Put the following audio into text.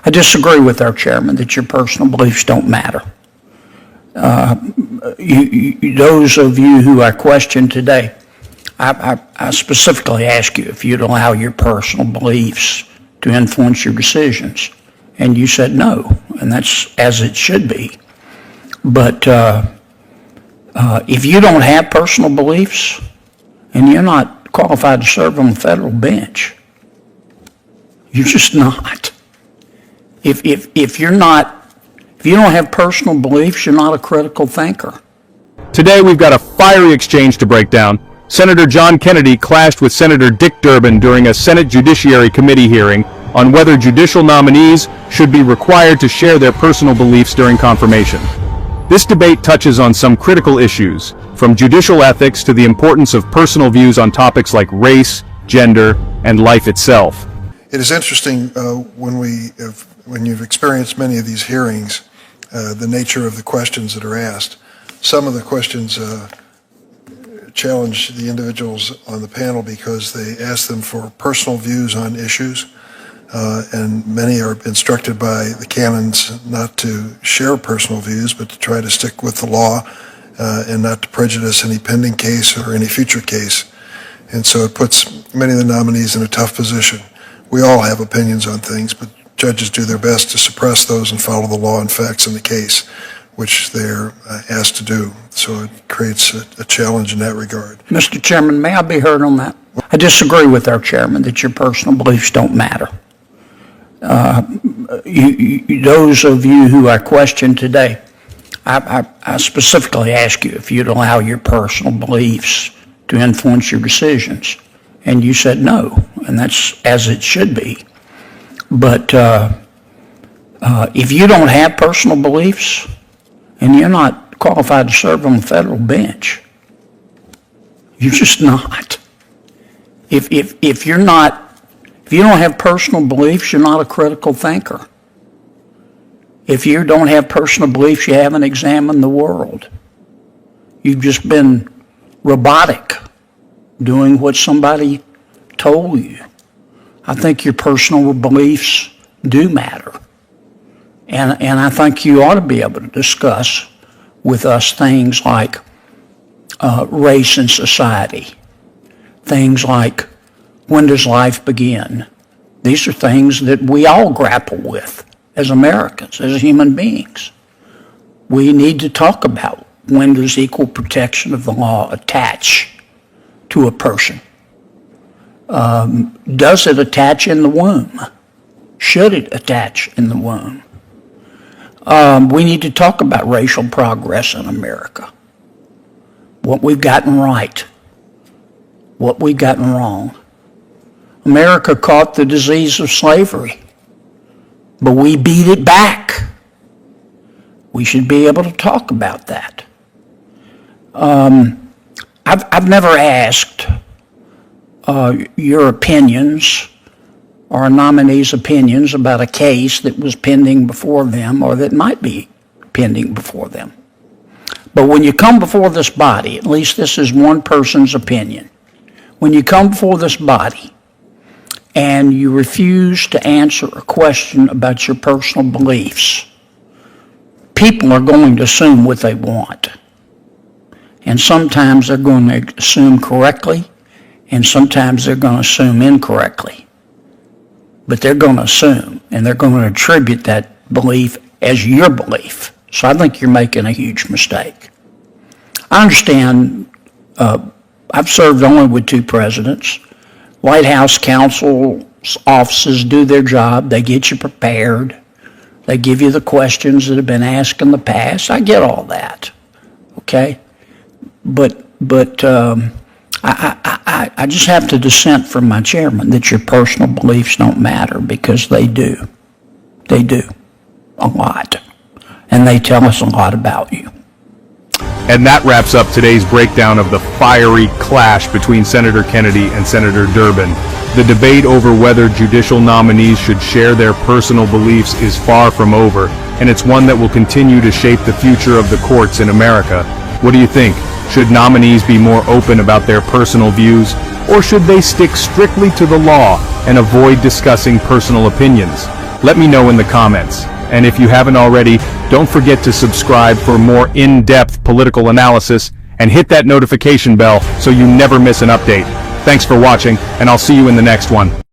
I disagree with our chairman that your personal beliefs don't matter. Those of you who I questioned today, I specifically asked you if you'd allow your personal beliefs to influence your decisions, and you said no, and that's as it should be. But if you don't have personal beliefs, and you're not qualified to serve on the federal bench, you're just not. If you don't have personal beliefs, you're not a critical thinker. Today we've got a fiery exchange to break down. Senator John Kennedy clashed with Senator Dick Durbin during a Senate Judiciary Committee hearing on whether judicial nominees should be required to share their personal beliefs during confirmation. This debate touches on some critical issues, from judicial ethics to the importance of personal views on topics like race, gender, and life itself. It is interesting when you've experienced many of these hearings, the nature of the questions that are asked. Some of the questions challenge the individuals on the panel because they ask them for personal views on issues, and many are instructed by the canons not to share personal views, but to try to stick with the law and not to prejudice any pending case or any future case. And so it puts many of the nominees in a tough position. We all have opinions on things, but judges do their best to suppress those and follow the law and facts in the case, which they're asked to do. So it creates a challenge in that regard. Mr. Chairman, may I be heard on that? I disagree with our chairman that your personal beliefs don't matter. Those of you who I questioned today, I specifically asked you if you'd allow your personal beliefs to influence your decisions, and you said no, and that's as it should be. But if you don't have personal beliefs, and you're not qualified to serve on the federal bench, you're just not. If you don't have personal beliefs, you're not a critical thinker. If you don't have personal beliefs, you haven't examined the world. You've just been robotic, doing what somebody told you. I think your personal beliefs do matter. And I think you ought to be able to discuss with us things like race in society, things like when does life begin. These are things that we all grapple with as Americans, as human beings. We need to talk about when does equal protection of the law attach to a person. Does it attach in the womb? Should it attach in the womb? We need to talk about racial progress in America. What we've gotten right, what we've gotten wrong. America caught the disease of slavery, but we beat it back. We should be able to talk about that. I've never asked your opinions or a nominee's opinions about a case that was pending before them or that might be pending before them. But when you come before this body, at least this is one person's opinion, when you come before this body and you refuse to answer a question about your personal beliefs, people are going to assume what they want. And sometimes they're going to assume correctly, and sometimes they're going to assume incorrectly. But they're going to assume, and they're going to attribute that belief as your belief. So I think you're making a huge mistake. I understand I've served only with 2 presidents. White House counsel's offices do their job. They get you prepared. They give you the questions that have been asked in the past. I get all that, okay? But I just have to dissent from my chairman that your personal beliefs don't matter, because they do. They do a lot. And they tell us a lot about you. And that wraps up today's breakdown of the fiery clash between Senator Kennedy and Senator Durbin. The debate over whether judicial nominees should share their personal beliefs is far from over, and it's one that will continue to shape the future of the courts in America. What do you think? Should nominees be more open about their personal views, or should they stick strictly to the law and avoid discussing personal opinions? Let me know in the comments. And if you haven't already, don't forget to subscribe for more in-depth political analysis and hit that notification bell so you never miss an update. Thanks for watching, and I'll see you in the next one.